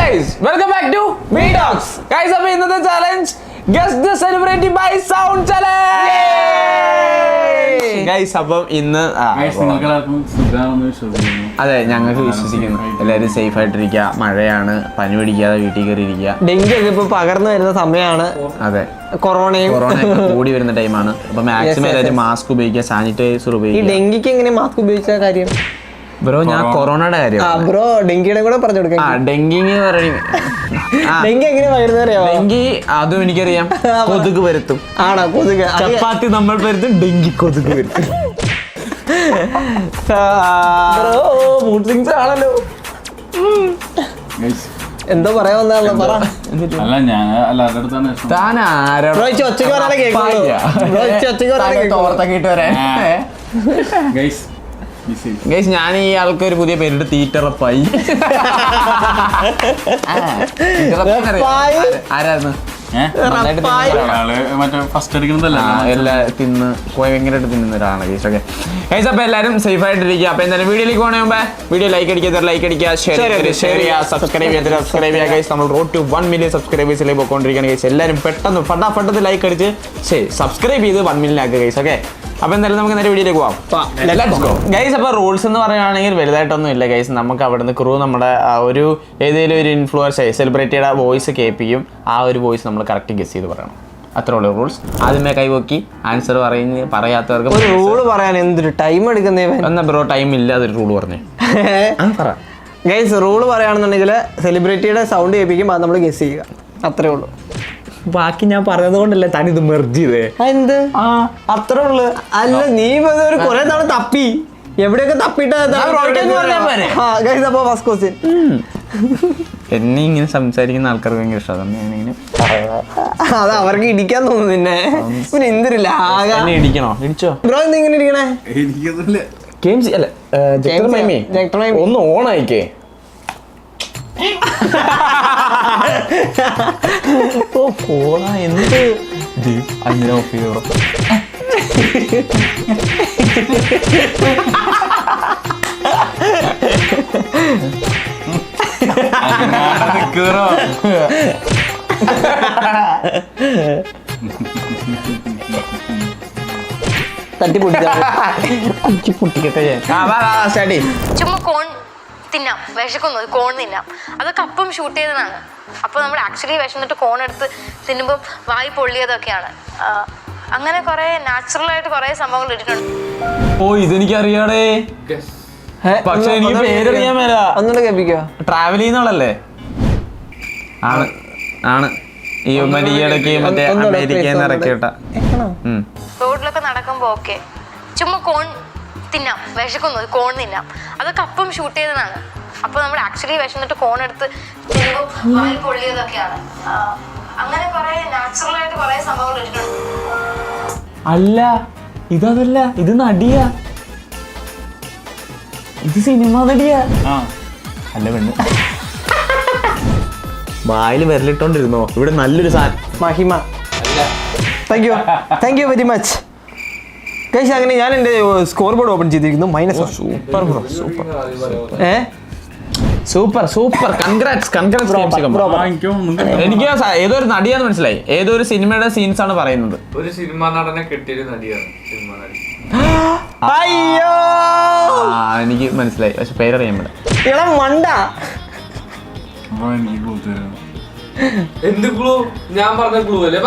guys, welcome back to V-Talks. Guys, അപ്പോൾ ഇന്നത്തെ challenge guess the celebrity by sound challenge. Guys, അപ്പം ഇന്ന് അതെ ഞങ്ങൾക്ക് വിശ്വസിക്കുന്നു എല്ലാവരും സേഫ് ആയിട്ടിരിക്കുക. മഴയാണ്, പനി പിടിക്കാതെ വീട്ടിൽ കയറി ഇരിക്കുക. ഡെങ്കി ഒക്കെ ഇപ്പൊ പകർന്നു വരുന്ന സമയമാണ്. അതെ, കൊറോണ കൂടി വരുന്ന ടൈമാണ്. അപ്പൊ മാക്സിമം എല്ലാവരും മാസ്ക് ഉപയോഗിക്കുക, സാനിറ്റൈസർ ഉപയോഗിക്കുക. ഈ ഡെങ്കിക്ക് എങ്ങനെ മാസ്ക് ഉപയോഗിച്ച കാര്യം ബ്രോ? ഞാൻ കൊറോണയുടെ കാര്യം ബ്രോ ഡെങ്കിയുടെ കൂടെ പറഞ്ഞു കൊടുക്കാം. ഡെങ്കി ഡെങ്കി എങ്ങനെ പകരുന്നറിയോ? ഡെങ്കി അതും എനിക്കറിയാം. കൊതുക് വരുത്തും. ആണോ? കൊതുക് ചപ്പാത്തി നമ്മൾ വരുത്തും, ഡെങ്കി കൊതുക് വരുത്തും. ആണല്ലോ. എന്തോ പറയാൻ വന്നാണല്ലോ, പറ. ഗൈസ്, ഞാൻ ഈ ആൾക്ക് ഒരു പുതിയ പേരിട്ട് തീറ്ററപ്പായി. ആരായിരുന്നു? എല്ലാം തിന്ന് ഭയങ്കരമായിട്ട് തിന്നുന്ന ഒരാളാണ് ഗൈസ്. ഓക്കെ ഗൈസ്, അപ്പൊ എല്ലാവരും സേഫ് ആയിട്ടിരിക്കുക. അപ്പൊ എന്തായാലും വീഡിയോയിലേക്ക് പോകണേ മുമ്പേ വീഡിയോ ലൈക്ക് അടിക്കുക, ഷെയർ ചെയ്യുക, സബ്സ്ക്രൈബ് ചെയ്യുക ഗൈസ്. നമ്മൾ റോഡ് ടു 1 million സബ്സ്ക്രൈബേഴ്സിലേക്ക് പോയിക്കൊണ്ടിരിക്കുകയാണ് ഗൈസ്. എല്ലാവരും പെട്ടെന്ന് ഫട്ടാഫട്ടത്ത് ലൈക്ക് അടിച്ച് സബ്സ്ക്രൈബ് ചെയ്ത് 1 million ആക്കുക ഗൈസ്. ഓക്കെ, അപ്പൊ എന്തായാലും നമുക്ക് നേരെ വീഡിയോയിലേക്ക് പോകാം. ഗൈസ്, അപ്പൊ റൂൾസ് എന്ന് പറയുകയാണെങ്കിൽ വലുതായിട്ടൊന്നും ഇല്ല ഗൈസ്. നമുക്ക് അവിടുന്ന് ക്രൂ നമ്മുടെ ഒരു ഏതെങ്കിലും ഒരു ഇൻഫ്ലുവൻസർ സെലിബ്രിറ്റിയുടെ വോയിസ് കേൾപ്പിക്കും. ആ ഒരു വോയിസ് നമ്മൾ കറക്റ്റ് ഗസ് ചെയ്ത് പറയണം. അത്രേ ഉള്ളൂ റൂൾസ്. ആദ്യമേ കൈവക്കി ആൻസർ പറയാത്തവർക്ക് ഒരു റൂള് പറയാൻ എന്തൊരു ടൈം എടുക്കുന്നേ എന്നാ ബ്രോ? ടൈം ഇല്ല, അതൊരു റൂള് പറഞ്ഞേ. ഗൈസ്, റൂള് പറയുകയാണെന്നുണ്ടെങ്കിൽ സെലിബ്രിറ്റിയുടെ സൗണ്ട് കേൾപ്പിക്കും, അത് നമ്മൾ ഗസ് ചെയ്യുക. അത്രേ ഉള്ളൂ. ബാക്കി ഞാൻ പറഞ്ഞത് കൊണ്ടല്ലേ താൻ ഇത് മെർജ് ചെയ്തേ. എന്ത്? അത്രേ ഉള്ളു. അല്ല, നീ ഒരു കുറെ തവണ തപ്പി, എവിടെയൊക്കെ തപ്പിട്ട്. First question. എന്നെ ഇങ്ങനെ സംസാരിക്കുന്ന ആൾക്കാർക്ക് ഭയങ്കര ഇഷ്ടമാണ്. ഞാനിങ്ങനെ അത് അവർക്ക് ഇടിക്കാൻ തോന്നുന്നു. പിന്നെ പിന്നെ എന്തിരില്ല ഇടിക്കണോ? ഇടിച്ചോ ബ്രോ? എന്ത് ഇങ്ങനെ ഇരിക്കണേ? ഒന്ന് ഓണായിക്കേ. എന്ത് അങ്ങനെ ഓഫ് ചെയ്തോ? ചുമ്മാ കോൺ തിന്നാം, വിശക്കുന്നു കോൺ തിന്നാം. അതൊക്കെ അപ്പം ഷൂട്ട് ചെയ്തതാണ്. അപ്പോൾ നമ്മൾ ആക്ച്വലി വിശന്നിട്ട് കോൺ എടുത്ത് തിന്നുമ്പോൾ വായി പൊള്ളിയതൊക്കെയാണ്. അങ്ങനെ കുറെ നാച്ചുറൽ ആയിട്ട് കുറെ സംഭവങ്ങൾ ഇട്ടിട്ടുണ്ട്. ഓ, ഇതെനിക്ക് അറിയാടേ, പക്ഷെ എനിക്ക് പേരറിയാൻ മേല. ഒന്നുകൂടെ കേൾപ്പിക്കോ? ട്രാവൽ ചെയ്യുന്നവളല്ലേ? ആണ് ആണ്. ഈ ഇടയ്ക്ക് മറ്റേ അമേരിക്കയിൽ നിന്ന് ഇറക്കിയിട്ട. റോഡിലൊക്കെ നടക്കുമ്പോൾ ഓക്കെ ചുമ്മാ കോൺ തിന്നാം, വിശക്കുന്നു കോൺ തിന്നാം. അതൊക്കെ അപ്പം ഷൂട്ട് ചെയ്തതാണ്. അപ്പോൾ നമ്മൾ ആക്ച്വലി വിശന്നിട്ട് കോൺ എടുത്ത് തിന്നുമ്പോൾ വായി പൊള്ളിയതൊക്കെയാണ്. അങ്ങനെ കുറെ നാച്ചുറൽ ആയിട്ട് കുറെ സംഭവങ്ങൾ ഇട്ടിട്ടുണ്ട്. അല്ല, ഇതല്ല, ഇത് നടിയാ, ഇത് സിനിമ നടിയാ. അല്ല പെണ്ണ്. വായിൽ വിരലിട്ടോണ്ടിരുന്നോ? ഇവിടെ നല്ലൊരു സാധനം. മഹിമ. Thank you very much guys. അങ്ങനെ ഞാൻ എൻ്റെ സ്കോർ ബോർഡ് ഓപ്പൺ ചെയ്തിരിക്കുന്നു. -1. Super bro, super. Super super. Congrats. എനിക്ക് ഏതോ ഒരു നടിയാന്ന് മനസ്സിലായി. ഏതോ ഒരു സിനിമയുടെ സീൻസ് ആണ് പറയുന്നത്. ഒരു സിനിമ നടനെ കെട്ടിയൊരു നടിയാണ് സിനിമ നടി. അയ്യോ, എനിക്ക് മനസ്സിലായി, പക്ഷെ പേരറിയാൻ പറ്റില്ല. മണ്ട. എന്ത് ക്ലൂ? ഞാൻ പറഞ്ഞ ക്ലൂ അല്ലേ?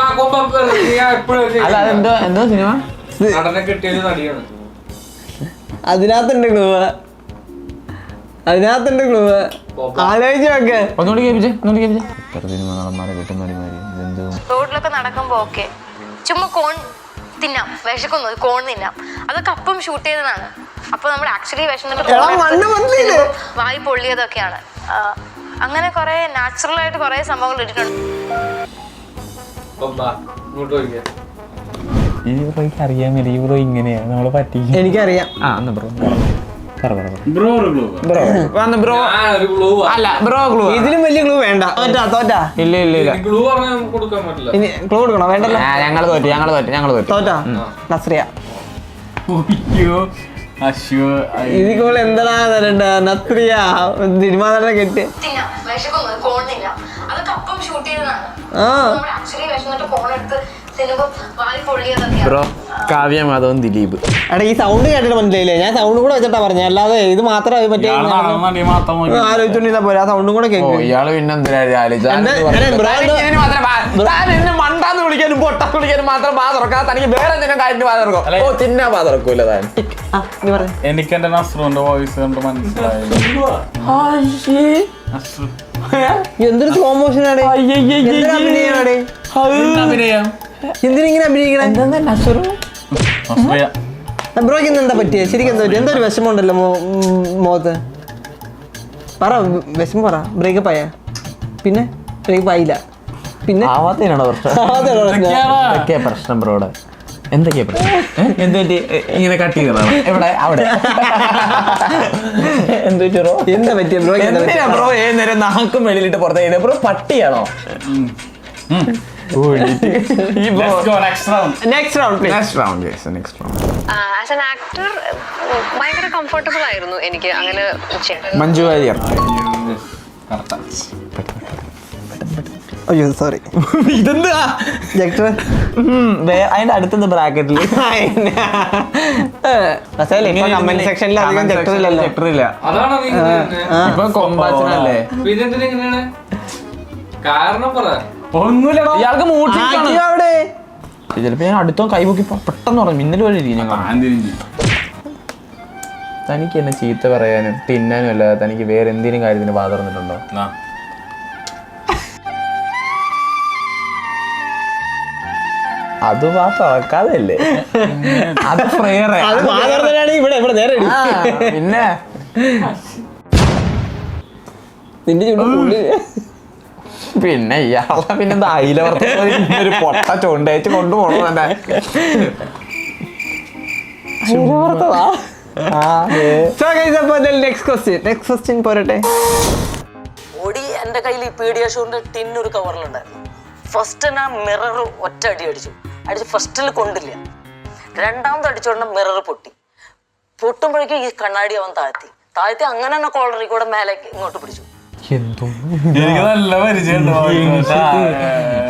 അല്ല, അതെന്തോ എന്തോ സിനിമ നടനെ കെട്ടിയൊരു നടിയാണ്. അതിനകത്തുണ്ട് ക്ലൂ. ആലോചിച്ച് നോക്ക്. ഒന്നുകൂടി കേൾപ്പിച്ചേ. റോഡിലൊക്കെ നടക്കുമ്പോ ഓക്കെ ചുമ്മാ കോൺ തിന്നാം, വിശക്കുന്നു കോൺ തിന്നാം. അതൊക്കെ അപ്പം ഷൂട്ട് ചെയ്തതാണ്. അപ്പോൾ നമ്മൾ ആക്ച്വലി വിശന്നിട്ട് വായി പൊള്ളിയതൊക്കെയാണ്. അങ്ങനെ കുറെ നാച്ചുറൽ ആയിട്ട് കുറെ സംഭവങ്ങൾ ഇട്ടിട്ടുണ്ട്. അറിയാൻ ഇങ്ങനെയാണ് നമ്മളെ പറ്റി. എനിക്കറിയാം. ഇതിലും വലിയ ക്ലൂ വേണ്ട. തോറ്റാ? ഇല്ല. ക്ലൂ കൊടുക്കാൻ പറ്റില്ല. ക്ലൂ കൊടുക്കണോ? വേണ്ടല്ലോ. ഞങ്ങൾ തോറ്റു. തോറ്റാ? നസ്രിയ. ഇതിൽ കൂടുതൽ എന്താ തരണ്ട നത്രിയ സിനിമാ നടനെ കെട്ടി തിന്നാം വിശക്കുന്നു കോൺ തിന്നാം അതൊക്കെ അപ്പം ഷൂട്ട് ചെയ്തതാണ് നമ്മുടെ ആക്ച്വലി വിശന്നിട്ട് കോൺ എടുത്ത് തിന്നുമ്പോൾ വായി പൊള്ളിയതൊക്കെയാണ് ബ്രോ കാവ്യ മാധവൻ ദിലീപ്. എടാ ഈ സൗണ്ട് കേട്ടിട്ട് മനസ്സിലായില്ലേ? ഞാൻ സൗണ്ട് കൂടെ വെച്ചിട്ടാ പറഞ്ഞത്, അല്ലാതെ ഇത് മാത്രം മറ്റേ ആലോചിച്ചോണ്ടിരുന്ന പോലെ ആ സൗണ്ടും കൂടെ കേൾക്കും. ഇയാള് പിന്നെ മണ്ടാന്ന് വിളിക്കാനും പൊട്ടാന്ന് വിളിക്കാനും മാത്രം ബാ തുറക്കാം. തനിക്ക് വേറെ എന്തെങ്കിലും കാര്യത്തിന് ബാ തുറക്കും. ഓ തിന്നാ ബാ തുറക്കൂല താൻ. എനിക്ക് എന്റെ നസ്രുവിന്റെ വോയിസ് കണ്ട് മനസ്സിലായി. എന്തൊരു സ്ലോ മോഷനാണ്, എന്തിനിങ്ങനെ അഭിനയിക്കണേ? ബ്രോയ്ക്ക് ഇന്ന് എന്താ പറ്റിയ? ശരിക്കും എന്താ പറ്റിയ? എന്തൊരു വിഷമമുണ്ടല്ലോ മുഖത്ത്. പറ വിഷമം പറ. ബ്രേക്കപ്പ് ആയ? പിന്നെ ബ്രേക്കപ്പ് ആയില്ല പിന്നെ പ്രശ്നം ബ്രോടെ എന്തൊക്കെയാ പ്രശ്നം? ഇങ്ങനെ കട്ട് ചെയ്തതാണ് എവിടെ അവിടെ എന്താ പറ്റിയ ബ്രോ? ബ്രോ നേരം നാക്കും വെളിയിലിട്ട് പുറത്തേക്ക് ബ്രോ പട്ടിയാണോ? ആസ് ആൻ ആക്ടർ ഭയങ്കര കംഫർട്ടബിൾ ആയിരുന്നു എനിക്ക് അങ്ങനെ മഞ്ജു വാര്യർ. അയ്യോ സോറി, ഇതെന്താ അതിന്റെ അടുത്ത ബ്രാക്കറ്റില് കമന്റ് സെക്ഷനിൽ അധികം ചെക്ടറില്ല. ഇപ്പൊ കൊമ്പാച്ചനല്ലേ? പിന്നെന്തിനാണ് കാരണം പറ. ഒന്നുമില്ലടോ, ഇയാൾക്ക് അവിടെ ചിലപ്പോ ഞാൻ അടുത്തോ കൈപൊക്കി പെട്ടെന്ന് പറഞ്ഞു മിന്നൽ വഴി ഞാൻ. തനിക്ക് എന്നെ ചീത്ത പറയാനും തിന്നാനും അല്ലാതെ തനിക്ക് വേറെ എന്തെങ്കിലും കാര്യത്തിന് ബാധർന്നിട്ടുണ്ടോ? അത് തുറക്കാതല്ലേ, അത് ഫ്രെയറേ. പിന്നെ പിന്നെ ഇയാളെ പിന്നെന്താ അയിലവർത്ത പൊട്ട ചൂണ്ടയച്ച് കൊണ്ടുപോകണോ? എന്റെ പോരട്ടെ. ഓടി എൻ്റെ കയ്യിൽ ഈ പീഡിയാഷൂറിന്റെ ടിൻ ഒരു കവറിലുണ്ടായിരുന്നു. ഫസ്റ്റ് ഞാൻ മിറർ ഒറ്റ അടിച്ചു ഫസ്റ്റിൽ കൊണ്ടില്ല. രണ്ടാമത് അടിച്ചോണ്ട മിറർ പൊട്ടി. പൊട്ടുമ്പോഴേക്കും ഈ കണ്ണാടി അവൻ താഴ്ത്തി അങ്ങനെ തന്നെ കോളറിൽ കൂടെ മേലേക്ക് ഇങ്ങോട്ട് പിടിച്ചു.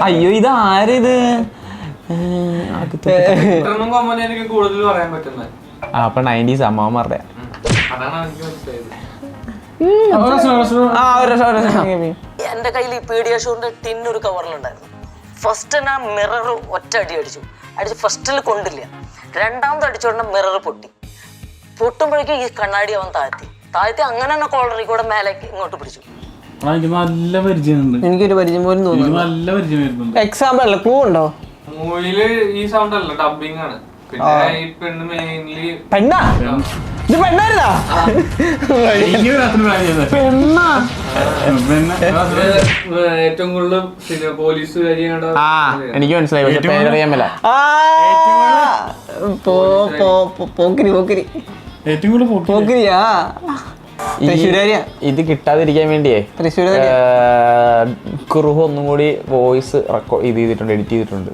അയ്യോ ഇത് ആരിത്? കൂടുതൽ പറയാൻ പറ്റുന്നത് അപ്പൊ 90s അമ്മാവന്മാരുടെ. എൻ്റെ കയ്യിൽ ഈ പീഡിയാഷൂറിന്റെ ടിൻ ഒരു കവറിലുണ്ടായിരുന്നു. ഫസ്റ്റ് ഞാൻ മിറർ ഒറ്റ അടിച്ചു ഫസ്റ്റിൽ കൊണ്ടില്ല. രണ്ടാമത് അടിച്ചോണ്ട മിറർ പൊട്ടി. പൊട്ടുമ്പോഴേക്കും ഈ കണ്ണാടി അവൻ താഴ്ത്തി അങ്ങനെ തന്നെ കോളറിൽ കൂടെ മേലേക്ക് ഇങ്ങോട്ട് പിടിച്ചു. നല്ല പരിചയമുണ്ട്. എനിക്കൊരു പരിചയം പോലും തോന്നുന്നു. നല്ല പരിചയം വരുന്നുണ്ട്. എക്സാമ്പിൾ അല്ല, ക്ലൂ ഉണ്ടോ? മൂവിയില് ഈ സൗണ്ട് അല്ല, ഡബിങ് ആണ്. പിന്നെ ഈ പെണ്ണ് മെയിൻലി പെണ്ണാ? ഇത് പെണ്ണായിരുന്നാ? ഏറ്റവും കൂടുതൽ പോലീസ് എനിക്ക് മനസ്സിലായി, പക്ഷെ പേരറിയാൻ മേല. പോക്കിരി ഏറ്റവും കൂടുതൽ പോക്കിരിയാ. ഇത് കിട്ടാതിരിക്കാൻ വേണ്ടിയേ കുറുഹു ഒന്നും കൂടി വോയിസ് ഇത് ചെയ്തിട്ടുണ്ട്, എഡിറ്റ് ചെയ്തിട്ടുണ്ട്.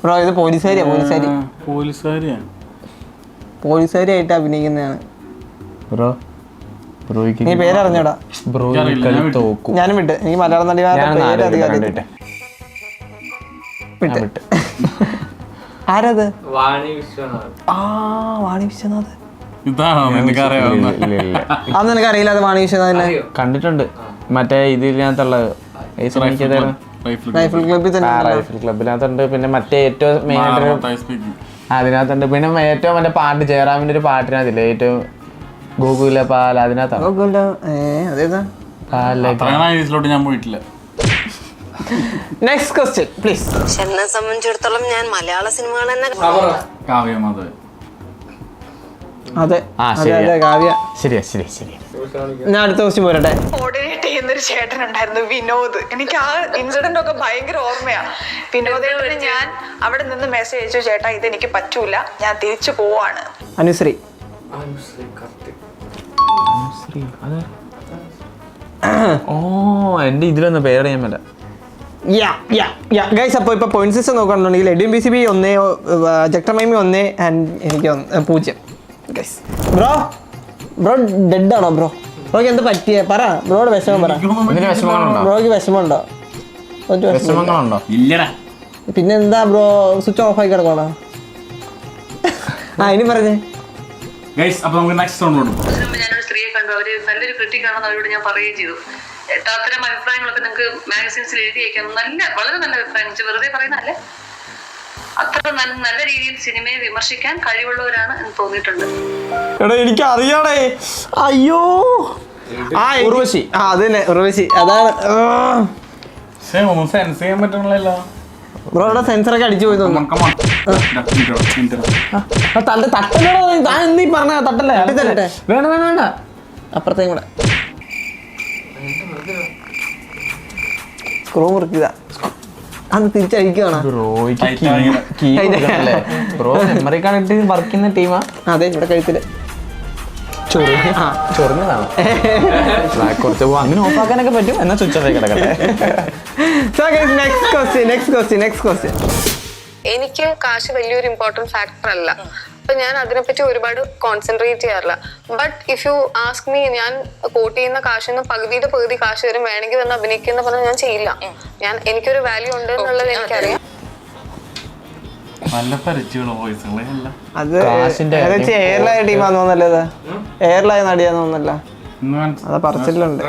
ബ്രോ ഇത് പോലീസുകാരിയാ. പോലീസുകാരിയായിട്ട് അഭിനയിക്കുന്നതാണ്. ബ്രോ നീ പേരറിഞ്ഞോടാ? തോക്കും ഞാനും വിട്ട്. എനിക്ക് മലയാളം നടിമാരുടെ ആരത്? വാണി വിശ്വനാഥ്. വാണി വിശ്വനാഥ് ഇതാണോ നിനക്കറിയാവുന്ന? അത് നിനക്ക് അറിയില്ല? അത് വാണി വിശ്വനാഥിനെ കണ്ടിട്ടുണ്ട്. മറ്റേ ഇതിനകത്തുള്ളത് റൈഫിൾ ക്ലബിൽ തന്നെ. റൈഫിൾ ക്ലബിനകത്തുണ്ട്. പിന്നെ മറ്റേ ഏറ്റവും മെയിൻ ആയിട്ട് അതിനകത്തുണ്ട്. പിന്നെ ഏറ്റവും മറ്റേ പാട്ട് ജയറാമിന്റെ ഒരു പാട്ടിനകത്തില്ലേ, ഏറ്റവും ഗോകുല പാല, അതിനകത്താണ്. ഞാൻ പോയിട്ടില്ല. Next question please. എന്നെ സംബന്ധിച്ചിടത്തോളം ഞാൻ മലയാള സിനിമകൾ തന്നെ കാവ്യമാധവൻ. അതെ ശരിയാ. കാവ്യ. ശരി. ഞാൻ അടുത്ത ക്വസ്റ്റ്യൻ പോരട്ടെ. കോർഡിനേറ്റ് ചെയ്യുന്നൊരു ചേട്ടനുണ്ടായിരുന്നു, വിനോദ്. എനിക്ക് ആ ഇൻസിഡന്റ് ഒക്കെ ഭയങ്കര ഓർമ്മയാണ്. വിനോദേട്ടന് ഞാൻ അവിടെ നിന്ന് മെസ്സേജ് അയച്ചു, ചേട്ടാ ഇതെനിക്ക് പറ്റൂല, ഞാൻ തിരിച്ചു പോവാണ്. അനുശ്രീ. ഓ എന്റെ ഇതിലൊന്നും പേരറിയാൻ മേല. ഗൈസ്, അപ്പോൾ ഇപ്പോൾ പോയിന്റ് സിസ്റ്റം നോക്കുകയാണെന്നുണ്ടെങ്കിൽ എഡിഎം BCB 1, ജക്ടമൈമി 1 ആൻഡ് എനിക്ക് 0 ഗൈസ്. ബ്രോ ഡെഡ് ആണോ ബ്രോക്ക് എന്താ പറ്റിയേ പറ ബ്രോയുടെ വിഷമം പറ. ഇതിന് വിഷമങ്ങളുണ്ടോ? ബ്രോക്ക് വിഷമമുണ്ടോ? ഒരു വിഷമം വിഷമങ്ങളുണ്ടോ? ഇല്ലടാ. പിന്നെ എന്താ ബ്രോ സ്വിച്ച് ഓഫ് ആയി കിടക്കണോ? ഇനി പറഞ്ഞേ. ഗൈസ് അപ്പൊ നമുക്ക് നെക്സ്റ്റ് റൗണ്ട് കൊടുക്കും. ഞാനൊരു സ്ത്രീയെ കണ്ടു, അവര് നല്ലൊരു ക്രിട്ടിക് ആണെന്ന് അവരോട് ഞാൻ പറയുകയും ചെയ്തു. അത്തരം അഭിപ്രായങ്ങളൊക്കെ നിങ്ങൾക്ക് മാഗസീൻസിൽ എഴുതിയേക്കാം. വളരെ നല്ല അഭിപ്രായം, വെറുതെ പറയുന്നതല്ലേ. അത്ര നല്ല രീതിയിൽ സിനിമയെ വിമർശിക്കാൻ കഴിവുള്ളവരാണ് എന്ന് തോന്നിയിട്ടുണ്ട്. എടാ എനിക്ക് അറിയാടേ. അയ്യോ ഉർവശി. അതന്നെ ഉർവശി. അതാണ് ഒന്നും സെൻസ് ചെയ്യാൻ പറ്റണല്ലോ. ബ്രോയുടെ സെൻസറൊക്കെ അടിച്ചു പോയി തോന്നുന്നു. തട്ടല്ലേ വേണ്ട വേണ്ട വേണ്ട. അപ്പുറത്തേക്കും കൂടെ സ്ക്രൂ മുറിക്കുക. അത് തിരിച്ചഴിക്കുകയാണ്. ബ്രോ മെമ്മറി കാർഡ് ഇട്ട് വർക്കുന്ന ടീമാ. അതെ ഇവിടെ കഴുത്തില് ചൊറിഞ്ഞതാണ്. കുറച്ച് അങ്ങനെ ഓഫാക്കാനൊക്കെ പറ്റും. എന്നാ സ്വിച്ച് ഓഫ് ആയി കിടക്കട്ടെ. Next question. എനിക്ക് കാശ് വലിയൊരു ഇമ്പോർട്ടൻറ്റ് ഫാക്ടർ അല്ല. അപ്പൊ ഞാൻ അതിനെപ്പറ്റി ഒരുപാട് കോൺസെൻട്രേറ്റ് ചെയ്യാറില്ല. But if you ask me, ഞാൻ കോട്ട് ചെയ്യുന്ന കാശിന്ന് പകുതിയുടെ പകുതി കാശ് വരും വേണമെങ്കിൽ വന്ന് അഭിനയിക്കുന്ന പറഞ്ഞാൽ ഞാൻ ചെയ്യില്ല. എനിക്കൊരു വാല്യൂ ഉണ്ട് എന്നുള്ളത് എനിക്കറിയാം. നല്ല പരിചയമുള്ള വോയിസുകളല്ല. അത് എയർലൈൻ ടീമാന്ന് തോന്നല്ലേ? എയർലൈൻ നടിയാന്ന് തോന്നല്ല. അത് പറച്ചിലുണ്ട്.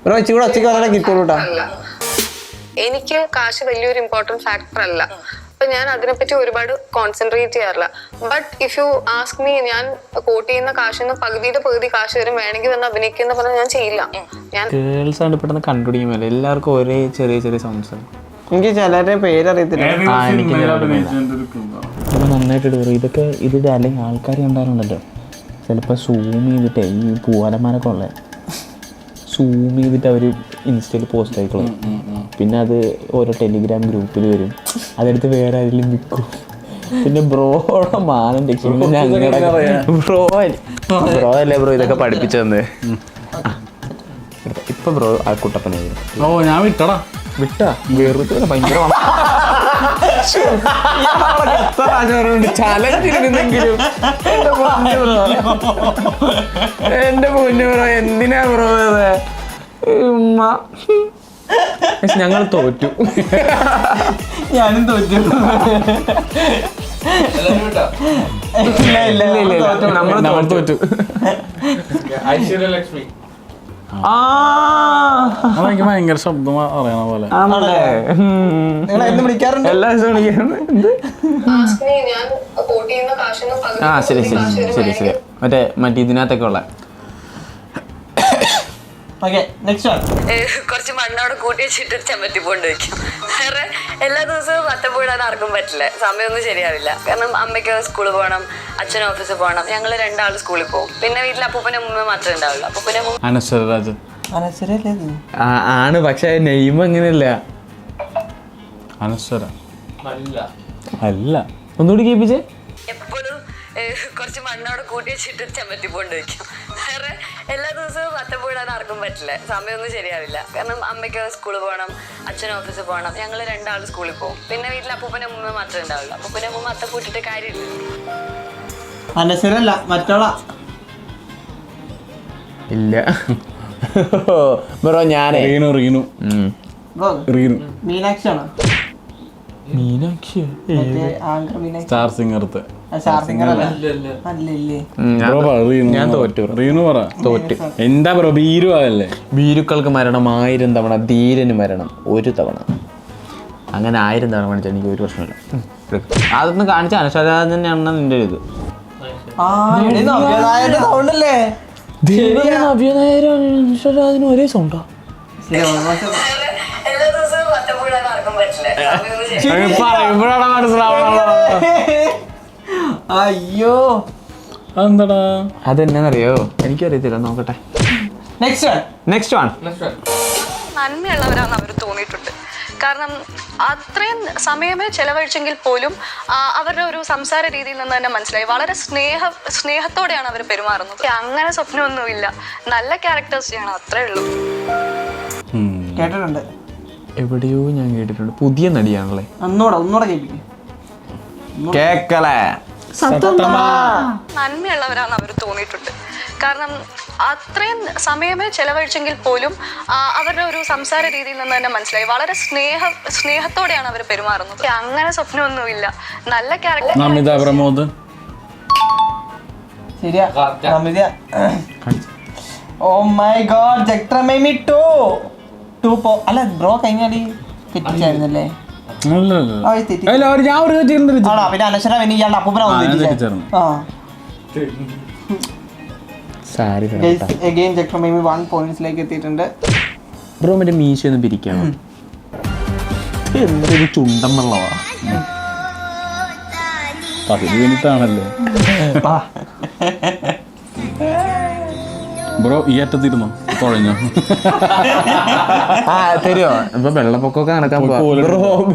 ബ്രോ ഇച്ചിരി കൂടെ ഒച്ചയ്ക്ക് പറഞ്ഞാൽ കിട്ടുള്ളൂ കേട്ടോ. എനിക്ക് കാശ് വലിയൊരു ഇമ്പോർട്ടൻറ്റ് ഫാക്ടർ അല്ല. അപ്പൊ ഞാൻ അതിനെപ്പറ്റി ഒരുപാട് കോൺസെൻട്രേറ്റ് ചെയ്യാറില്ല. But if you ask me, ഞാൻ കോട്ട് ചെയ്യുന്ന കാശിന്ന് പകുതിയുടെ പകുതി കാശ് വരും വേണമെങ്കിൽ വന്ന് അഭിനയിക്കുന്ന പറഞ്ഞാൽ ഞാൻ ചെയ്യില്ല. ഗേൾസ് ആണ് പെട്ടെന്ന് കണ്ടുപിടിക്കുമല്ലോ. എല്ലാവർക്കും ഒരേ ചെറിയ ചെറിയ സൗണ്ട്സ്. എനിക്ക് ചിലരുടെ പേരറിയത്തില്ല. നന്നായിട്ട് പറയും ഇതൊക്കെ. ഇത് അല്ലെങ്കിൽ ആൾക്കാർ കണ്ടാലുണ്ടല്ലോ ചിലപ്പോൾ സൂം ചെയ്തിട്ടേ ഈ പൂവാലന്മാരൊക്കെ ഉള്ള സൂം ചെയ്തിട്ട് അവർ ഇൻസ്റ്റയിൽ പോസ്റ്റ് ആയിക്കോളും. പിന്നെ അത് ഓരോ ടെലിഗ്രാം ഗ്രൂപ്പിൽ വരും. അതെടുത്ത് വേറെ ആരെങ്കിലും വിൽക്കും. പിന്നെ ബ്രോയുടെ മാനം രക്ഷിക്കും. ബ്രോ അല്ലേ ബ്രോ ഇതൊക്കെ പഠിപ്പിച്ചു തന്നെ. ഇപ്പൊ ബ്രോ ആ കുട്ടപ്പനായി. ഓ ഞാൻ വിട്ടടാ. വിട്ടാ വെറുതെ ഭയങ്കര ചലഞ്ചിരുന്നെങ്കിലും എന്റെ പൊന്നു ബ്രോ എന്തിനാ ബ്രോ ഞങ്ങൾ തോറ്റു. ഞാനും തോറ്റു. നമ്മൾ തോറ്റു. ഐശ്വര്യലക്ഷ്മി. അതെനിക്ക് ഭയങ്കര ശബ്ദം അറിയണ പോലെ. നിങ്ങൾ എന്ന് വിളിക്കാറുണ്ട്? എല്ലാ ദിവസവും വിളിക്കാറുണ്ട്. ഞാൻ കോട്ട് ചെയ്യുന്ന കാശിന്ന് പകുതി ശരി ശരി ശരി ശരി. മറ്റേ ഇതിനകത്തൊക്കെ ഉള്ള കുറച്ച് മണ്ണോടെ കൂട്ടി വെച്ചിട്ട് ചമ്മറ്റി കൊണ്ട് വെക്കും. വേറെ എല്ലാ ദിവസവും വട്ടപ്പൂടാൻ ആർക്കും പറ്റില്ല. സമയമൊന്നും ശരിയാവില്ല. കാരണം അമ്മയ്ക്ക് സ്കൂളിൽ പോകണം, അച്ഛനും ഓഫീസിൽ പോകണം. ഞങ്ങൾ രണ്ടാൾ സ്കൂളിൽ പോകും. പിന്നെ വീട്ടിൽ അപ്പൂപ്പനും അമ്മ മാത്രമേ ഉണ്ടാവുള്ളൂ. അപ്പൂപ്പനും അനശ്വരരാജൻ ആണ്. പക്ഷെ നെയ്മ് അങ്ങനെയല്ല. അനശ്വര അല്ല. ഒന്നുകൂടി കേൾപ്പിച്ചേ. എപ്പോഴും കുറച്ച് മണ്ണോടെ കൂട്ടി വെച്ചിട്ട് ചമ്മറ്റി കൊണ്ട് വെക്കും. വേറെ എല്ലാ ദിവസവും വട്ടപ്പൂടാൻ ആർക്കും പറ്റില്ല. സമയമൊന്നും ശരിയാവില്ല. കാരണം അമ്മയ്ക്ക് സ്കൂളിൽ പോകണം, അച്ഛനും ഓഫീസിൽ പോകണം. ഞങ്ങൾ രണ്ടാൾ സ്കൂളിൽ പോകും. പിന്നെ വീട്ടിൽ അപ്പൂപ്പനും അമ്മ മാത്രമേ ഉണ്ടാവുള്ളൂ. അപ്പൂപ്പനും അമ്മ അത്ത കൂട്ടിട്ട് കാര്യമില്ല. അനശ്വരല്ല മറ്റോളാ. ഇല്ല ബ്രോ ഞാനേ റീനു മീനാക്ഷിയാണോ? മീനാക്ഷി സ്റ്റാർ സിംഗർത്തെ. ഞാൻ തോറ്റു. റീനു പറ. തോറ്റു. എന്താ ബ്രോ ബീരു അതല്ലേ? ഭീരുക്കൾക്ക് മരണം 1000 തവണ, ധീരന് മരണം 1 തവണ. അങ്ങനെ 1000 തവണ കാണിച്ചാൽ എനിക്ക് ഒരു പ്രശ്നമില്ല. അതൊന്നും കാണിച്ച അനശ്വരാജൻ തന്നെയാണ് നിന്റെ ഇത്. സൗണ്ടല്ലേ? അനശ്വരാജന് ഒരേ സൗണ്ടാ. എല്ലാ ദിവസവും വട്ടപ്പൂടാൻ ആർക്കും പറ്റില്ല. സമയമൊന്നും പറയുമ്പോഴാണ് മനസ്സിലാവണം. അയ്യോ അതെന്താടാ? അതെന്നാന്നറിയോ? എനിക്കറിയത്തില്ല. നോക്കട്ടെ. Next one. നന്മയുള്ളവരാണെന്ന് അവർ തോന്നിയിട്ടുണ്ട്. കാരണം അത്രയും സമയമേ ചെലവഴിച്ചെങ്കിൽ പോലും അവരുടെ ഒരു സംസാര രീതിയിൽ നിന്ന് തന്നെ മനസ്സിലായി വളരെ സ്നേഹത്തോടെയാണ് അവർ പെരുമാറുന്നത്. അങ്ങനെ സ്വപ്നമൊന്നുമില്ല. നല്ല ക്യാരക്ടേഴ്സ് ചെയ്യണം, അത്രേ ഉള്ളൂ. കേട്ടിട്ടുണ്ട്. എവിടെയോ ഞാൻ കേട്ടിട്ടുണ്ട്. പുതിയ നടിയാണല്ലേ? ഒന്നൂടെ കേൾപ്പിക്കും. കേക്കലേ നന്മയുള്ളവരാണെന്ന് അവർ തോന്നിയിട്ടുണ്ട്. കാരണം അത്രയും സമയമേ ചെലവഴിച്ചെങ്കിൽ പോലും അവരുടെ ഒരു സംസാര രീതിയിൽ നിന്ന് തന്നെ മനസ്സിലായി വളരെ സ്നേഹത്തോടെയാണ് അവർ പെരുമാറുന്നത്. അങ്ങനെ സ്വപ്നമൊന്നുമില്ല. നല്ല ക്യാരക്ടർ. നമിത പ്രമോദ് ശരിയാ നമിത. ഓ മൈ ഗോഡ് ജക്ടർമേമി 2 അല്ല ബ്രോ കഴിഞ്ഞാല് തെറ്റിച്ചായിരുന്നല്ലേ? ഞാൻ ഒരു ആണോ? പിന്നെ അനശ്വര പിന്നെ ഇയാളുടെ അപ്പൂപ്പനാവുന്നു. അഗൈൻ ജക്ടർമേമി 1 പോയിന്റ്സിലേക്ക് എത്തിയിട്ടുണ്ട്. ബ്രോ മറ്റേ മീശ ഒന്ന് പിരിക്കണം. എന്തൊരു ചുണ്ടൻ വെള്ളവാ. 10 മിനിറ്റാണല്ലോ ബ്രോ. ഈ അറ്റത്തിരുന്നോ തുഴഞ്ഞോ? തരുമോ? ഇപ്പൊ വെള്ളപ്പൊക്കമൊക്കെ നടക്കാൻ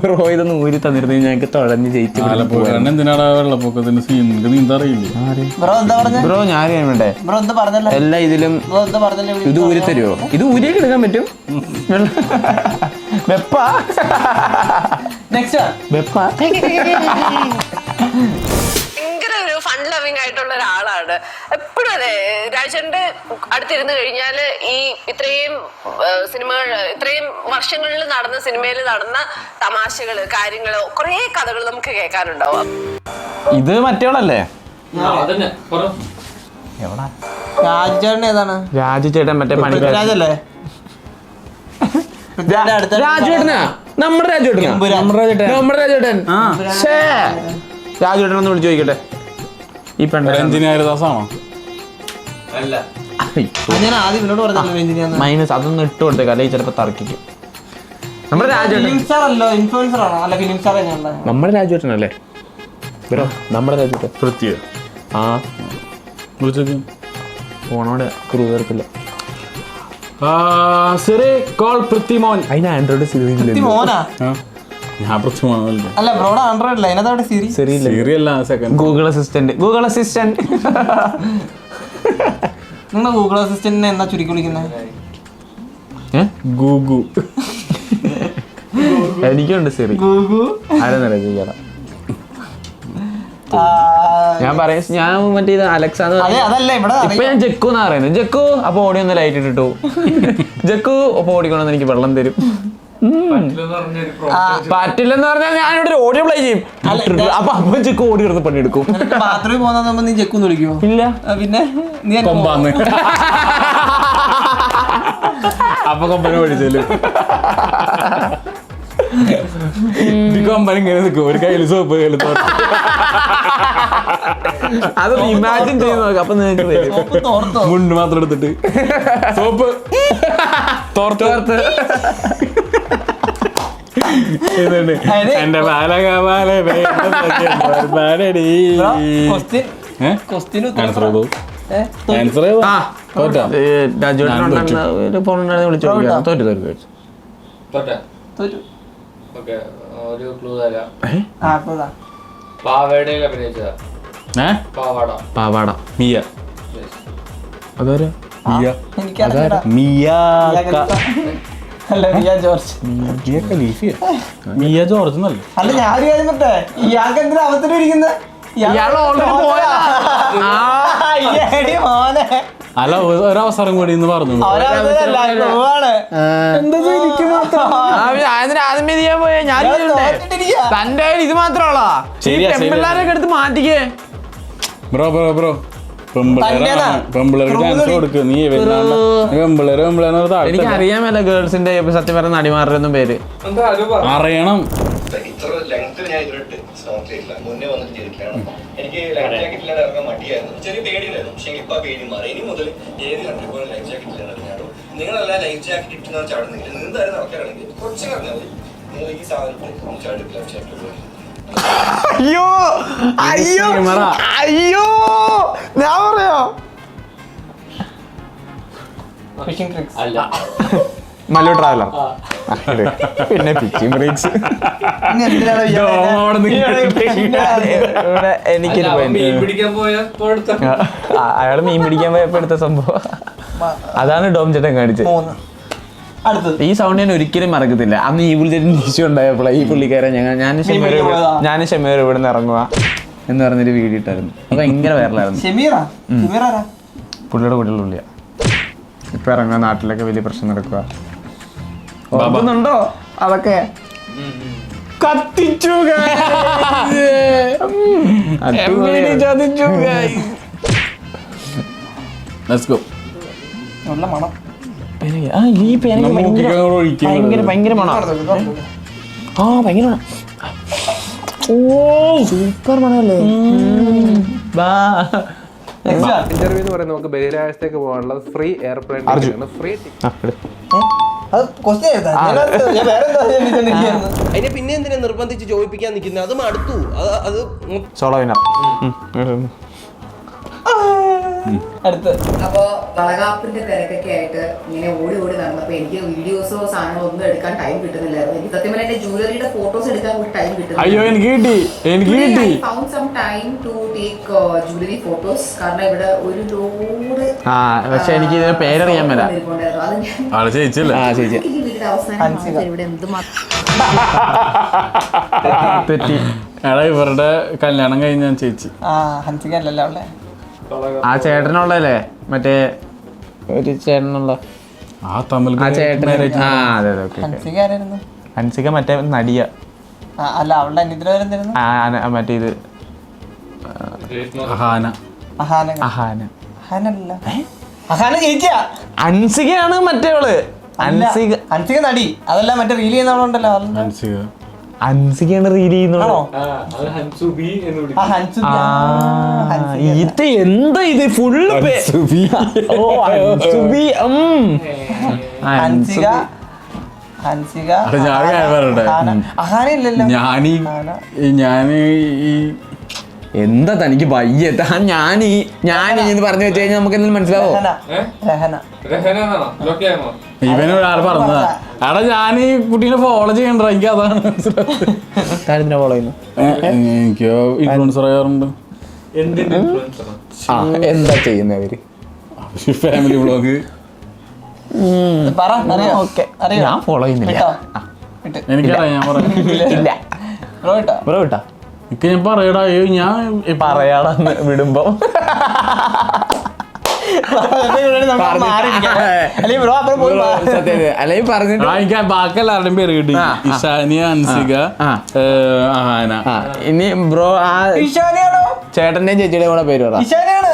ബ്രോ ഇതൊന്ന് ഊരി തന്നിരുന്നു ഞങ്ങൾക്ക് തുഴഞ്ഞ് ജയിച്ചു. എന്തിനാടാ വെള്ളപ്പൊക്കത്തിന് സീൻ നീന്താ അറിയില്ലേ? ബ്രോ ഞാൻ വേണ്ടേ എല്ലാ ഇതിലും ഇത് ഊരി തരുമോ? ഇത് ഊരിയൊക്കെ എടുക്കാൻ പറ്റും. വെപ്പാ വെപ്പാ ഭയങ്കര ഒരു ഫൺ ലവിങ് ആയിട്ടുള്ള ഒരാളാണ്. എപ്പോഴും അതെ രാജേന്ദ്രന്റെ അടുത്തിരുന്ന് കഴിഞ്ഞാൽ ഈ ഇത്രയും സിനിമകൾ ഇത്രയും വർഷങ്ങളിൽ നടന്ന സിനിമയിൽ നടന്ന തമാശകള് കാര്യങ്ങള് കുറെ കഥകൾ നമുക്ക് കേൾക്കാനുണ്ടാവും. ഇത് മറ്റേളല്ലേ? രാജുചേട്ടൻ ഏതാണ്? രാജുചേട്ടൻ മറ്റേ രാജല്ലേ? രാജുചേട്ടനാ? നമ്മുടെ രാജുചേട്ടൻ രാജുചേട്ടൻ ഒന്ന് വിളിച്ചു ചോദിക്കട്ടെ. ഈ എഞ്ചിനീയർ ദാസാണോ? ഞാൻ ആദ്യം ഇവരോട് പറഞ്ഞല്ലോ മൈനസ് അതൊന്നും ഇട്ട് കൊടുത്തേക്ക് അല്ലെങ്കിൽ ചിലപ്പോ തർക്കിക്കും. നമ്മുടെ രാജുചേട്ടൻ ഇൻഫ്ലുവൻസർ ആണോ? അല്ല ഫിലിം സ്റ്റാർ നമ്മുടെ രാജുചേട്ടനല്ലേ ബ്രോ? നമ്മുടെ രാജുചേട്ടൻ പൃഥ്വി. ആ ഫോണോടെ ക്രൂ തീർക്കില്ല. അതിന് ആൻഡ്രോയിഡ് മോനാ? ഞാൻ പൃഥ്വിമാനല്ലേ? അല്ല ബ്രോഡ് ആൻഡ്രോയിഡ് അല്ല അതിനകത്ത് സിരി സീരിയല്ല സെക്കൻഡ് ഗൂഗിൾ അസിസ്റ്റന്റ്. നിങ്ങൾ ഗൂഗിൾ അസിസ്റ്റന്റിനെ എന്നാ ചുരുക്കി വിളിക്കുന്നത്? ഗൂഗു. എനിക്കുണ്ട് സിറി. ആരെന്നറിയാം ചെയ്യാം. ഞാൻ പറയാ ഞാൻ മറ്റേ ഇത് അലക്സാന്ന് ഇപ്പൊ ഞാൻ ജക്കു എന്നാ പറയുന്നത്. ജക്കു അപ്പൊ ഓടി ഒന്ന് ലൈറ്റ് ഇട്ടിട്ടു. ജക്കു അപ്പൊ ഓടിക്കണമെന്ന് എനിക്ക് വെള്ളം തരും. പറ്റില്ലെന്ന് പറഞ്ഞാൽ ഞാനിവിടെ ഒരു ഓഡിയോ പ്ലേ ചെയ്യും. അപ്പൊ അപ്പൊ ജക്കു ഓടി കിടന്ന് പണിയെടുക്കും. ബാത്റൂമിൽ പോകുന്ന നീ ജക്കുന്ന് വിളിക്കുമോ? ഇല്ല. പിന്നെ നീ കൊമ്പാന്ന് അപ്പൊ കൊമ്പനെ പഠിച്ചല്ലോ. കൊമ്പൻ ഇങ്ങനെ നിൽക്കും, ഒരു കയ്യിൽ സോപ്പ് കയ്യിൽ അതൊന്ന് ഇമാജിൻ ചെയ്ത് നോക്കാം. അപ്പൊ നിങ്ങൾക്ക് മുണ്ട് മാത്രം എടുത്തിട്ട് സോപ്പ് തോർത്ത് എന്റെ ഒരു ക്ലൂ തരാം. പാവാടയിൽ അഭിനയിച്ചതാ. പാവാട മിയ. അതാരാ? മിയ ജോർജ് എന്നല്ലേ? അല്ല ഞാൻ കഴിഞ്ഞിട്ടെ ഇയാൾക്ക് എന്തിനാ അവസരം ഇരിക്കുന്നത്? അല്ല ഒരവസരം കൂടി എന്ന് പറഞ്ഞു. തന്റെ ഇത് മാത്രമുള്ള പിള്ളേരൊക്കെ എടുത്ത് മാറ്റിക്കേ. ബ്രോ ബ്രോ ബ്രോ പെമ്പിളർക്ക് ചാൻസ് കൊടുക്ക്. നീ എനിക്ക് അറിയാമല്ല ഗേൾസിന്റെ സത്യം പറഞ്ഞ നടിമാരുടെ പേര് അറിയണം. ഇത്ര ലെങ്ത്തിൽ ഞാൻ ഇതിലിട്ട് സ്മോക്ക് ചെയ്തില്ല. മുന്നേ വന്നിട്ട് ചെയ്തിട്ടാണ്. എനിക്ക് ലൈഫ് ജാക്കറ്റ് ഇല്ലാതെ ഇറങ്ങാൻ മടിയായിരുന്നു. ചെറിയ പേടിയിലായിരുന്നു. പക്ഷേ ഇപ്പൊ പേടി മാറി. ഇനി മുതൽ ഏത് കൺട്രി പോലും ലൈഫ് ജാക്കറ്റ് ഇല്ലാതെ ഇറങ്ങാറുള്ളൂ. നിങ്ങളെല്ലാം ലൈഫ് ജാക്കറ്റ് ഇട്ടുന്ന ചാടുന്നില്ല. നീന്തായിരുന്നു ആൾക്കാരാണെങ്കിൽ കുറച്ച് പറഞ്ഞാൽ മതി. നിങ്ങൾ ഈ സാധനം ചാടും ലൈഫ് ജാക്കറ്റ് പോലെ. അയ്യോ അയ്യോ അയ്യോ ഞാൻ പറയാ അല്ല മല്ലു ട്രാവലർ. പിന്നെ പിച്ചിങ് ബ്രേക്സ്. എനിക്കൊരു അയാള് മീൻ പിടിക്കാൻ പോയപ്പോ എടുത്ത സംഭവം അതാണ് ഡോം ചേട്ടൻ കാണിച്ചത്. അടുത്തത് ഈ സൗണ്ട് ഞാൻ ഒരിക്കലും മറക്കത്തില്ല. അന്ന് ഈ പുള്ളിക്കാരൻ ഇഷ്യൂ ഉണ്ടായപ്പോൾ ഈ പുള്ളിക്കാരൻ ഞാനും ഷമീർ ഇവിടെ നിന്ന് ഇറങ്ങുക എന്ന് പറഞ്ഞൊരു വീഡിയോ ഇട്ടായിരുന്നു. അത് ഭയങ്കര വൈറലായിരുന്നു. പുള്ളിയുടെ കൂടെയുള്ള പുള്ളിയാ. ഇപ്പൊ ഇറങ്ങുക, നാട്ടിലൊക്കെ വലിയ പ്രശ്നം നടക്കുക. ഓർക്കുന്നുണ്ടോ അതൊക്കെ? കത്തിച്ചു ചതിച്ചു. Let's go. നല്ല മണം. ഈ ഭയങ്കര മണം. ആ ഭയങ്കര മണം. ഓ സൂപ്പർ മണല്ലേ. ഇന്റർവ്യൂ എന്ന് പറയുന്നത് നമുക്ക് ബഹിരാകാശത്തേക്ക് പോകാനുള്ള ഫ്രീ എയർപ്ലെയിൻ ഫ്രീ. അതിനെ പിന്നെ എന്തിനാ നിർബന്ധിച്ച് ചോദിപ്പിക്കാൻ നിൽക്കുന്നത്? അത് മടുത്തു. അത് സോളോ വിന്നർ. അടുത്ത് അപ്പോ വളകാപ്പിന്റെ തിരക്കൊക്കെ ആയിട്ട് ഇങ്ങനെ ഓടി നടന്നപ്പോ എനിക്ക് വീഡിയോസോ സാധനങ്ങളോ ഒന്നും എടുക്കാൻ ടൈം കിട്ടുന്നില്ലായിരുന്നു. എനിക്ക് സത്യം പറഞ്ഞാൽ എന്റെ ജ്വല്ലറിയുടെ ഫോട്ടോസ് എടുക്കാൻ കൂടി ടൈം കിട്ടുന്നില്ല. അയ്യോ എനിക്ക് കിട്ടി. Found some time to take jewellery photos. കാരണം ഇവിടെ ഒരു ലോഡ്. പക്ഷെ എനിക്ക് ഇതിന്റെ പേരറിയാൻ മേല. ആളെ ചേച്ചിയല്ലേ? ചേച്ചി ഇവിടെ എന്ത് തെറ്റി. എടാ ഇവരുടെ കല്യാണം കഴിഞ്ഞ ചേച്ചി. ഹൻസികല്ലല്ലോ അവിടെ. ആ ചേട്ടനുള്ളല്ലേ, മറ്റേ ഒരു ചേട്ടനുള്ള ആ തമിഴ് ആ ചേട്ടൻ. ആ അതെ അതെ. ഹൻസിക ആരായിരുന്നു? ഹൻസിക മറ്റേ നടിയ. അല്ല അവളുടെ അനിയത്തിന് പേരെന്തായിരുന്നു? മറ്റേ ഇത് അഹാന. അഹാന ചേച്ചിയാ. ഹൻസികയാണ് മറ്റേവള്. ഹൻസിക നടി. അതല്ല മറ്റേ റീൽ ചെയ്യുന്നവളുണ്ടല്ലോ. ഹൻസികയാണ് റീൽ ചെയ്യുന്നുള്ളൂ. ഇത് എന്താ ഇത് ഫുള്ള് എന്താ തനിക്ക് വയ്യ. ഞാനീ പറഞ്ഞു വെച്ച് കഴിഞ്ഞാൽ നമുക്ക് എന്തെങ്കിലും മനസ്സിലാവോ? ഇവനൊരാൾ പറഞ്ഞതാ. എടാ ഞാൻ ഈ കുട്ടീനെ ഫോളോ ചെയ്യണ്ട, എനിക്ക് അതാണ് താരത്തിനെ ഫോളോ ചെയ്യുന്നു. എനിക്ക് ഇൻഫ്ലുവൻസർ ആകാറുണ്ട്. എന്താ ചെയ്യുന്നവര്? ഫാമിലി വ്ളോഗ് ഞാൻ ഫോളോ ചെയ്യുന്നില്ല. എനിക്കറിയാം. ഞാൻ പറയാം. ബ്രോ വിട്ടാ ഇക്ക് ഞാൻ പറയടാ. ഞാൻ പറയാടാന്ന് വിടുമ്പോ അല്ലെങ്കിൽ പറഞ്ഞിട്ട് എനിക്ക് ബാക്കി എല്ലാവരുടെയും പേര് കിട്ടി. ഇഷാനി, ഹൻസിക, അഹാന. ഇനി ബ്രോ ആ ചേട്ടന്റെയും ചേച്ചിയുടെയും കൂടെ പേര് പറ. ഇഷാനാണ്.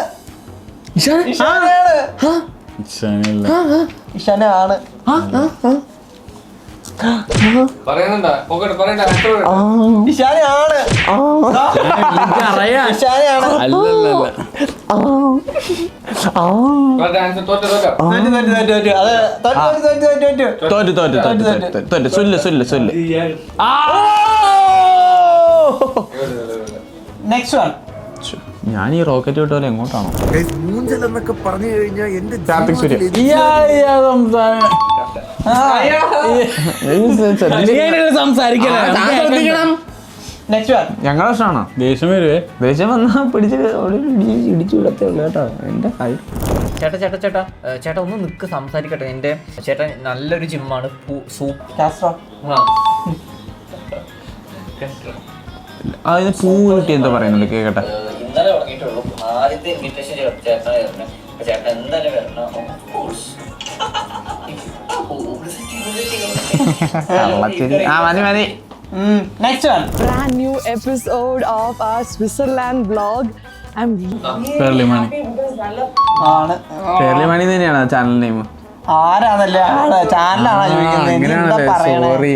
ഞാൻ ഈ റോക്കറ്റ് വിട്ട എങ്ങോട്ടാണോ? ഞങ്ങളുടെ പ്രശ്നമാണോ? ദേഷ്യം വരുവേ. ദേഷ്യം വന്നാ പിടിച്ച് ഇടിച്ചു വിടത്തേ ഉള്ളു കേട്ടോ. എന്റെ കൈ ചേട്ടാ ഒന്ന് നിക്ക് സംസാരിക്കട്ടെ. എന്റെ ചേട്ടൻ നല്ലൊരു ജിമ്മാണ്. അതിന് പൂ കിട്ടി എന്താ പറയുന്നുണ്ട് കേക്കട്ടെ. ഇന്നലെ തുടങ്ങിയിട്ടുള്ളൂ. ആദ്യത്തെ ഇൻവിറ്റേഷൻ ചേട്ടനായിരുന്നു. ചേട്ടൻ എന്തായാലും വരണം. മതി. Next one. Brand new episode of our Switzerland vlog. പേർലിമാണി തന്നെയാണ് ചാനൽ നെയിം. ആരാണല്ലേ ചാനലാണോ ചോദിക്കുന്നത്? സോറി.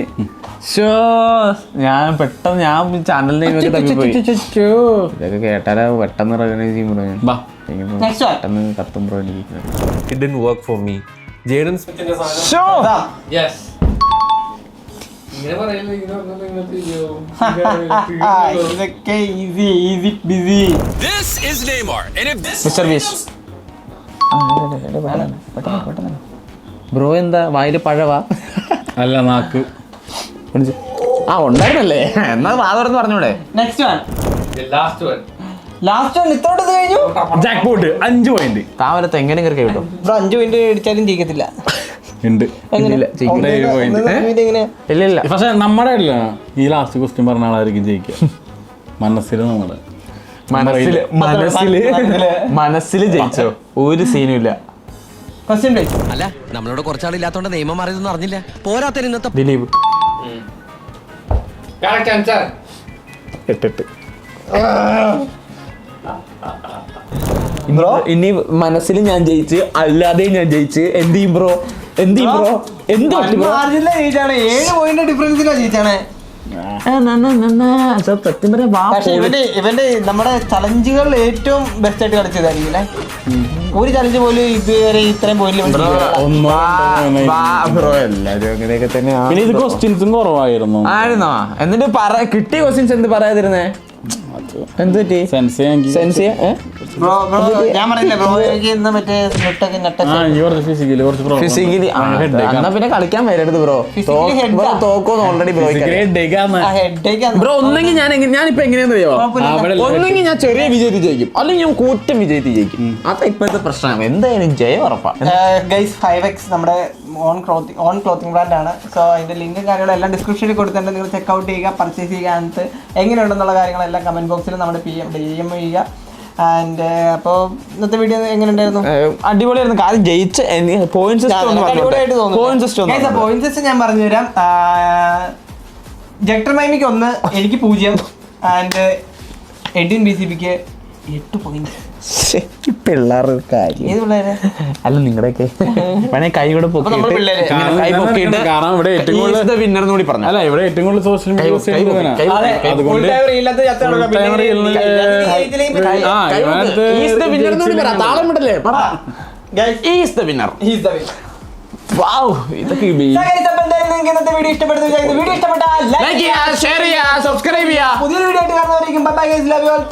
ഞാൻ പെട്ടെന്ന് ചാനൽ നെയിം ഒക്കെ തപ്പിപ്പോയി. ഇതൊക്കെ കേട്ടാലോ പെട്ടെന്ന് റെക്കഗ്നൈസ് ചെയ്യുമ്പോൾ പെട്ടെന്ന് കത്തും ബ്രോ. എനിക്ക് It didn't work for me. Jaden's bro എന്താ വായില് പഴവാ? അല്ല നാക്ക്. ഉണ്ടായിരുന്നല്ലേ? എന്നാ വാ തുറന്ന് പറഞ്ഞൂടെ? ലാസ്റ്റ് വൺ ഇത്തോട്ട് കഴിഞ്ഞു. Jack pot 5 point. താവലത്ത് എങ്ങനെ കയറി കിട്ടും? 5 പോയിന്റ് അടിച്ചാലും ജയിക്കത്തില്ല. ഉണ്ട്. എങ്ങനെ? ഇവിടെ ഒരു point. എങ്ങനെയാ? ഇല്ല പക്ഷെ നമ്മുടെ അല്ല ഈ ലാസ്റ്റ് ക്വസ്റ്റ്യൻ പറഞ്ഞ ആളായിരിക്കും ജയിക്കുക. മനസ്സിൽ നമ്മുടെ മനസ്സില് ജയിച്ചോ? ഒരു സീനും ഇല്ല. Question please. അല്ല നമ്മളോട് കുറച്ചാളില്ലാത്തോണ്ട് നിയമം മാറിയതൊന്നും അറിഞ്ഞില്ല. പോരാത്തതിന് ഇന്നത്തെ ദിലീപ് കറക്റ്റ് ആൻസർ. 8 ഇനി മനസ്സിൽ ഞാൻ ജയിച്ച് അല്ലാതെ ഞാൻ ജയിച്ച് എന്ത് ചെയ്യും ബ്രോ? എന്ത് മാർജിനിലാ ജയിച്ചാണ്. 7 പോയിന്റ് ഡിഫറൻസിലാ ജയിച്ചാണ്. സത്യം പറയാ പക്ഷെ ഇവന്റെ നമ്മുടെ ചലഞ്ചുകൾ ഏറ്റവും ബെസ്റ്റ് ആയിട്ട് കളിച്ചതായിരിക്കും അല്ലേ? ഒരു ചലഞ്ച് പോലും ഇതുവരെ ഇത്രയും പോയിന്റ് ബ്രോ എല്ലാരും അങ്ങനെയൊക്കെ തന്നെയാ. പിന്നെ ഇത് ക്വസ്റ്റ്യൻസും കുറവായിരുന്നു. ആയിരുന്നോ? എന്നിട്ട് കിട്ടിയ ക്വസ്റ്റ്യൻസ് എന്ത് പറയാതിരുന്നേ? എന്ത് പറ്റി? സെൻസ് ഞാൻ പറഞ്ഞില്ല ബ്രോ ഇന്ന് മറ്റേ സ്ലിട്ടൊക്കെ ഫിസിക്കലി എന്നാ പിന്നെ കളിക്കാൻ വരരുത് ബ്രോ. തോക്കോന്ന് ഓൾറെഡി ബ്രോ ഒന്നെങ്കിൽ ഞാനിപ്പോ എങ്ങനെയാന്ന് അറിയോ? ഒന്നെങ്കിൽ ഞാൻ ചെറിയ വിജയത്തിൽ ജയിക്കും, അല്ലെങ്കിൽ ഞാൻ കൂറ്റം വിജയത്തിൽ ജയിക്കും. അതാ ഇപ്പോഴത്തെ പ്രശ്നം. എന്തായാലും ജയം ഉറപ്പാ. ഗൈസ് 5X നമ്മുടെ ഓൺ ക്ലോത്തിങ് ബ്രാൻഡ് ആണ്. സോ അതിന്റെ ലിങ്കും കാര്യങ്ങളും എല്ലാം ഡിസ്ക്രിപ്ഷനിൽ കൊടുത്തിട്ടുണ്ട്. നിങ്ങൾ ചെക്ക്ഔട്ട് ചെയ്യുക, പർച്ചേസ് ചെയ്യുക. അതിനകത്ത് എങ്ങനെയുണ്ടെന്നുള്ള കാര്യങ്ങളെല്ലാം കമന്റ് ബോക്സിൽ നമ്മുടെ DM ചെയ്യുക. ആൻഡ് അപ്പോൾ ഇന്നത്തെ വീഡിയോ എങ്ങനെ ഉണ്ടായിരുന്നു? അടിപൊളിയായിരുന്നു. കാര്യം ജയിച്ച പോയിന്റ് സിസ്റ്റം ഞാൻ പറഞ്ഞുതരാം. ജക്ടർ മൈമിക്ക് 1, എനിക്ക് 0, ആൻഡ് എഡിൻ BCBക്ക് 8 പോയിന്റ്. പിള്ളേർ കാര്യം ഏത് പിള്ളേരെ? അല്ല നിങ്ങളുടെയൊക്കെ വേണേ കൈ കൂടെ വിന്നർ കൂടി പറഞ്ഞു. അല്ല ഇവിടെ ഏറ്റവും കൂടുതൽ സോഷ്യൽ ഇതൊക്കെ ഇന്നത്തെ വീഡിയോ ഇഷ്ടപ്പെടുന്നു. വീഡിയോ ഇഷ്ടപ്പെട്ടാൽ ലൈക്ക് ചെയ്യുക, ഷെയർ ചെയ്യുക, സബ്സ്ക്രൈബ് ചെയ്യുക. പുതിയൊരു വീഡിയോ ആയിട്ട് കാണുന്നവരേക്കും bye bye guys, love you all.